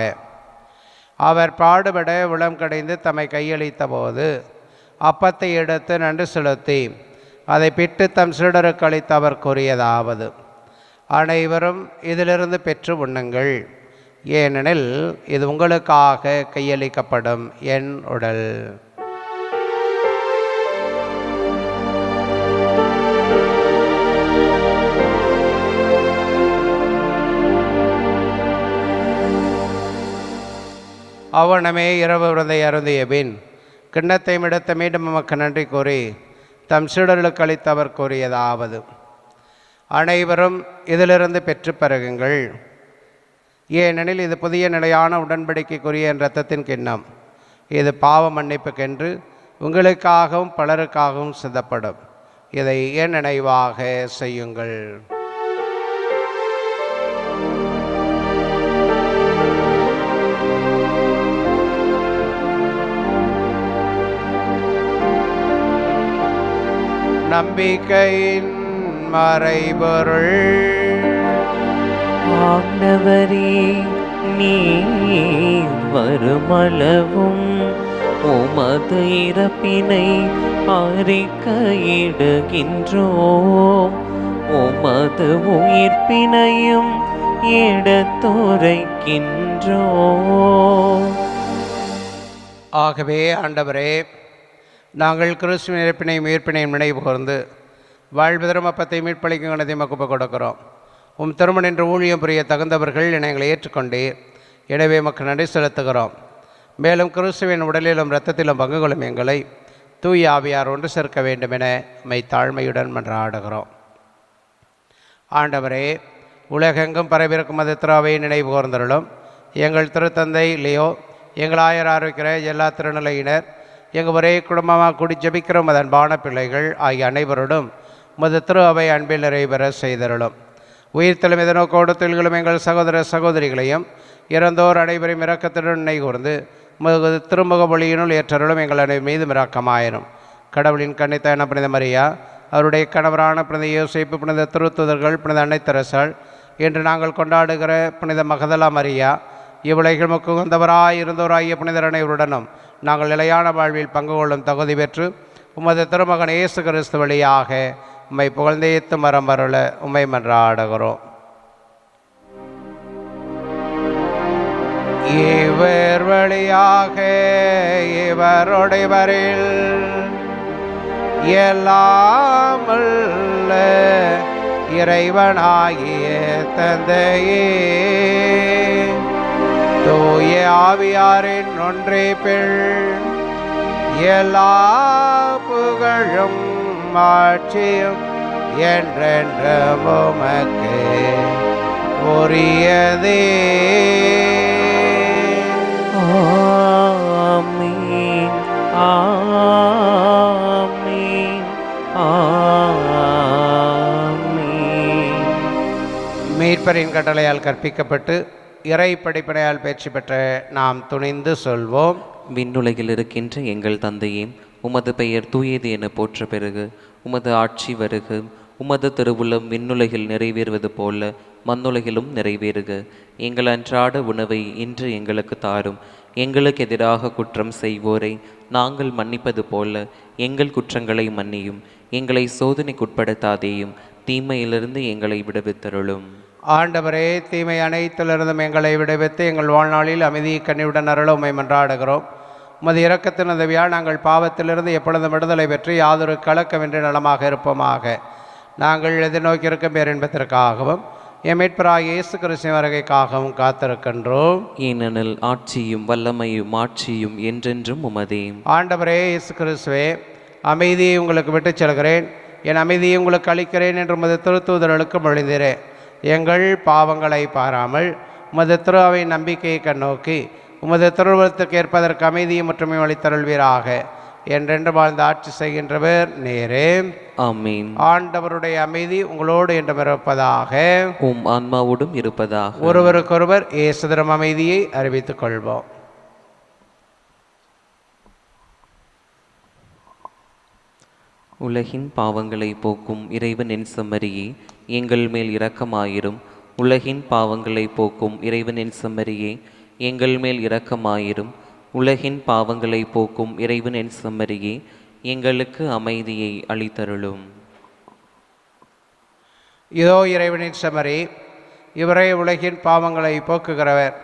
அவர் பாடுபட உளம் கடைந்து தம்மை கையளித்த போது அப்பத்தை எடுத்து நன்றி செலுத்தி அதை பிட்டு தம் சீடருக்கு அளித்து அவர் கூறியதாவது: அனைவரும் இதிலிருந்து பெற்று உண்ணுங்கள், ஏனெனில் இது உங்களுக்காக கையளிக்கப்படும் என் உடல். அவனமே இரவு விருந்தை அருந்திய பின் கிண்ணத்தை எடுத்த மீண்டும் நமக்கு நன்றி கூறி தம் சீடர்களுக்கு அளித்து அவர் கூறியதாவது: அனைவரும் இதிலிருந்து பெற்று பருகுங்கள், ஏனெனில் இது புதிய நிலையான உடன்படிக்கைக்குரிய என் இரத்தத்தின் கிண்ணம். இது பாவ மன்னிப்புக்கென்று உங்களுக்காகவும் பலருக்காகவும் சிந்தப்படும். இதை என் நினைவாக செய்யுங்கள். நம்பிக்கையின் மறைபொருள். ஆண்டவரே, நீர் வருமளவும் உமது இறப்பினை அறிக்கையிடுகின்றோம், உமது உயிர்ப்பினையும் எடுத்துரைக்கின்றோம். ஆகவே ஆண்டவரே, நாங்கள் கிறிஸ்துவின் இறப்பினையும் உயிர்ப்பினையும் நினைவு கூர்ந்து வாழ்வு தரும் அப்பத்தை மீட்பளிக்கும் கணத்தை மக்குப்ப கொடுக்கிறோம். உம் திருமணம் என்று ஊழியம் புரிய தகுந்தவர்கள் என எங்களை ஏற்றுக்கொண்டீர். எனவே மக்கள் நன்றி செலுத்துகிறோம். மேலும் கிறிஸ்துவின் உடலிலும் இரத்தத்திலும் பங்கு கொள்ளும் எங்களை தூய ஆவியார் ஒன்று சேர்க்க வேண்டும் என மை தாழ்மையுடன் மன்றாடுகிறோம். ஆண்டவரே, உலகெங்கும் பரவிருக்கும் மத திராவை நினைவு கூர்ந்தருளும். எங்கள் திருத்தந்தை லியோ, எங்கள் ஆயர் ஆரோக்கிற எல்லா திருநிலையினர், எங்கள் ஒரே குடும்பமாக கூடி ஜபிக்கிற மத அன்பான பிள்ளைகள் ஆகிய அனைவரோடும் மது திரு அவை அன்பில் நிறைவேற செய்தருளும். உயிர்த்தலும் எதனோக்கோடு தொழில்களும் எங்கள் சகோதர சகோதரிகளையும் இறந்தோர் அனைவரையும் இரக்கத்துடன் நினை கூர்ந்து மது திருமுக ஒளியினுள் ஏற்றருளும். எங்கள் அனைவர் மீதும் இரக்கமாயிரும். கடவுளின் கன்னித்தாயான புனித மரியா, அவருடைய கணவரான புனித யோசேப்பு, புனித திருத்துதர்கள், புனித அன்னை தெரசாள், என்று நாங்கள் கொண்டாடுகிற புனித மகதலா மரியா, இவ்வுலகில் முக்குந்தவராய் இருந்தோராகிய புனிதர் அனைவருடனும் நாங்கள் நிலையான வாழ்வில் பங்கு கொள்ளும் தகுதி பெற்று உமது திருமகன் இயேசு கிறிஸ்து வழியாக உம்மை புகழ்ந்தேத்து மரம் அருள உம்மை மன்றாடுகிறோம். இவர் வழியாக இவருடையவரில் எல்லாம் உள்ள இறைவனாகிய தந்தையே, தூய ஆவியாரின் ஒன்றே பெண் எல்லா புகழும் ஆட்சியும் என்றென்றும் உமக்கு உரியதே. ஆமீன், ஆமீன், ஆமீன். மீட்பரின் கட்டளையால் கற்பிக்கப்பட்டு இறை படிப்பினையால் பயிற்சி பெற்ற நாம் துணிந்து சொல்வோம்: விண்ணுலகில் இருக்கின்ற எங்கள் தந்தையே, உமது பெயர் தூயது என போற்ற பெறுக. உமது ஆட்சி வருக. உமது திருவுளம் விண்ணுலகில் நிறைவேறுவது போல மண்ணுலகிலும் நிறைவேறுக. எங்கள் அன்றாட உணவை இன்று எங்களுக்கு தாரும். எங்களுக்கு எதிராக குற்றம் செய்வோரை நாங்கள் மன்னிப்பது போல எங்கள் குற்றங்களை மன்னியும். எங்களை சோதனைக்குட்படுத்தாதேயும், தீமையிலிருந்து எங்களை விடுவித்தருளும். ஆண்டவரே, தீமை அனைத்திலிருந்தும் எங்களை விடுவித்து எங்கள் வாழ்நாளில் அமைதி கனிவுடன் அருள உம்மை மன்றாடுகிறோம். உமது இரக்கத்தின் உதவியால் நாங்கள் பாவத்திலிருந்து எப்பொழுதும் விடுதலை பெற்று யாதொரு கலக்கமின்றி நலமாக இருப்போமாக. நாங்கள் எதிர்நோக்கியிருக்கும் பேரின்பத்திற்காகவும் எம் மீட்பராகிய இயேசு கிறிஸ்துவின் வருகைக்காகவும் காத்திருக்கின்றோம். ஏனெனில் ஆட்சியும் வல்லமையும் ஆட்சியும் என்றென்றும் உமதே. ஆண்டவரே இயேசு கிறிஸ்துவே, அமைதியை உங்களுக்கு விட்டுச் செல்கிறேன், என் அமைதியை உங்களுக்கு அளிக்கிறேன் என்று உமது திருத்தூதர்களுக்கு மொழிந்தீரே. எங்கள் பாவங்களை பாராமல் உமது திருவை நம்பிக்கையை கண்ணோக்கி உமது திருவுளத்துக்கு ஏற்பதற்கு அமைதியை மற்றும் அளித்தருள்வீராக. என்றென்று வாழ்ந்து ஆட்சி செய்கின்றவர் நேரே. ஆமீன். ஆண்டவருடைய அமைதி உங்களோடு என்றும் இருப்பதாக. உம் ஆன்மாவோடும் இருப்பதாக. ஒருவருக்கொருவர் இயேசுதரும் அமைதியை அறிவித்துக் கொள்வோம். உலகின் பாவங்களை போக்கும் இறைவனின் செம்மறியே, எங்கள் மேல் இரக்கமாயிரும். உலகின் பாவங்களை போக்கும் இறைவனின் செம்மறியே, எங்கள் மேல் இரக்கமாயிரும். உலகின் பாவங்களை போக்கும் இறைவனின் செம்மறியே, எங்களுக்கு அமைதியை அளித்தருளும். இதோ இறைவனின் செம்மறி, இவரே உலகின் பாவங்களை போக்குகிறவர்.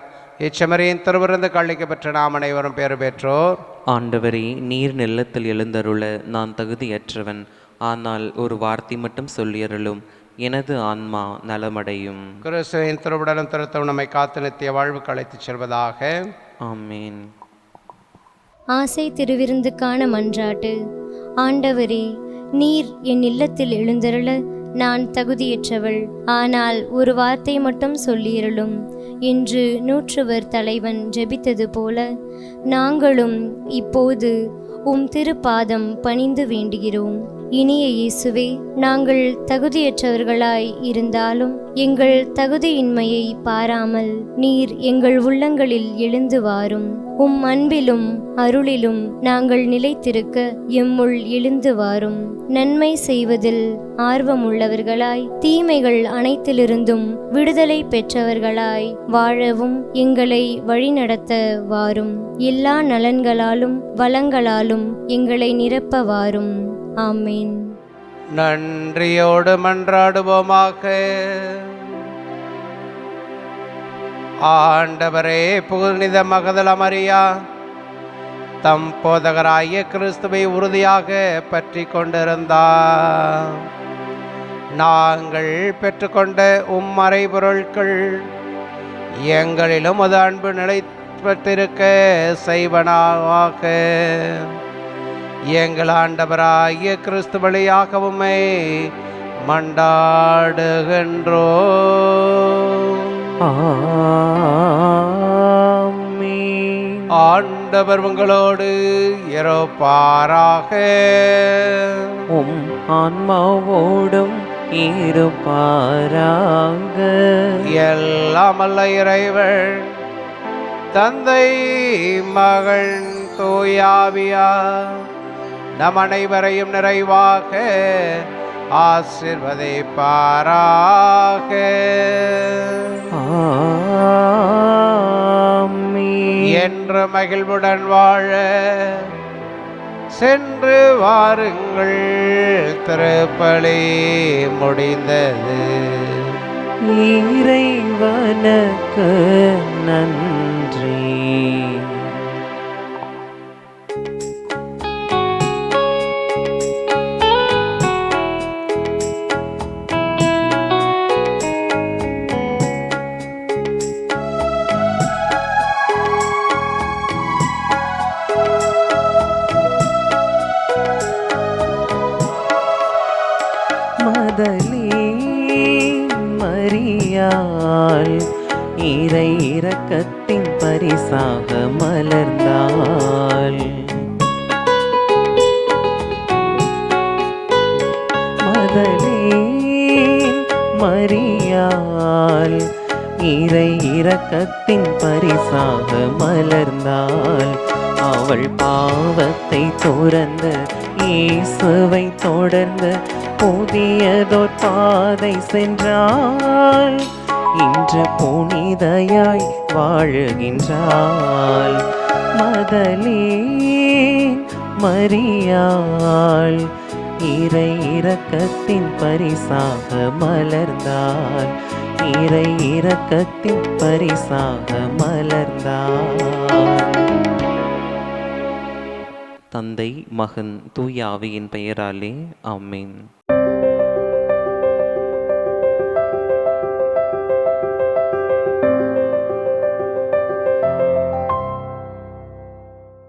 இச்செம்மறியின் திருவிருந்து கழிக்கப்பெற்ற நாம் அனைவரும் பேறு பெற்றோர். ஆண்டவரே, நீர் நெல்லத்தில் எழுந்தருள நான் தகுதியற்றவன். ஆனால் ஒரு வார்த்தை மட்டும் சொல்லியருளும், எனது ஆன்மா நலமடையும். கிறிஸ்துவின் திருவுடலும் திருத்தம் நம்மை காத்து நித்திய வாழ்வுக்கு அழைத்துச் செல்வதாக. ஆமீன். ஆசை திருவிருந்துக்கான மன்றாட்டு. ஆண்டவரே, நீர் என் இல்லத்தில் எழுந்தருள நான் தகுதியற்றவள். ஆனால் ஒரு வார்த்தை மட்டும் சொல்லியருளும். இன்று நூற்றுவர் தலைவன் ஜெபித்தது போல நாங்களும் இப்போது உம் திருப்பாதம் பணிந்து வேண்டுகிறோம். இனிய இயேசுவே, நாங்கள் தகுதியற்றவர்களாய் இருந்தாலும் எங்கள் தகுதியின்மையை பாராமல் நீர் எங்கள் உள்ளங்களில் எழுந்து வாரும். உம் அன்பிலும் அருளிலும் நாங்கள் நிலைத்திருக்க எம்முள் எழுந்து வாரும். நன்மை செய்வதில் ஆர்வமுள்ளவர்களாய் தீமைகள் அனைத்திலிருந்தும் விடுதலை பெற்றவர்களாய் வாழவும் எங்களை வழிநடத்த வாரும். எல்லா நலன்களாலும் வளங்களாலும் எங்களை நிரப்ப வாரும். ஆமீன். நன்றியோடு மன்றாடுவோமாக. ஆண்டவரே, புனித மகதல மரியா தம் போதகராகிய கிறிஸ்துவை உறுதியாக பற்றி கொண்டிருந்தார். நாங்கள் பெற்றுக்கொண்ட உம் மறைபொருட்கள் எங்களிலும் அது அன்பு நிலைப்பட்டிருக்க செய்வனாக. எங்கள் ஆண்டவராகிய கிறிஸ்து வழியாக உம்மை மண்டாடுகின்றோம். ஆமீன். ஆண்டவர் உங்களோடு இருப்பாராக. உம் ஆன்மாவோடும் இருப்பாராக. எல்லாம் அல்ல இறைவன் தந்தை மகள் தூயாவியார் நம் அனைவரையும் நிறைவாக ஆசீர்வதிப்பாராக. ஆமீன். என்று மகிழ்வுடன் வாழ சென்று வாருங்கள். திருப்பலி முடிந்தது. இறைவனுக்கு நன்றி. மரியாள் இறை இரக்கத்தின் பரிசாக மலர்ந்தாள். மரியாள் இறை இரக்கத்தின் பரிசாக மலர்ந்தாள். அவள் பாவத்தை துறந்து இயேசுவை தொடர்ந்து புதியதோர் பாதை சென்றாள். இன்று புனிதையாய் வாழுகின்றாள். மதலேன் மரியாள் இறை இரக்கத்தின் பரிசாக மலர்ந்தாள். இறை இரக்கத்தின் பரிசாக மலர்ந்தாள். தந்தை, மகன், தூய ஆவியின் பெயராலே ஆமென்.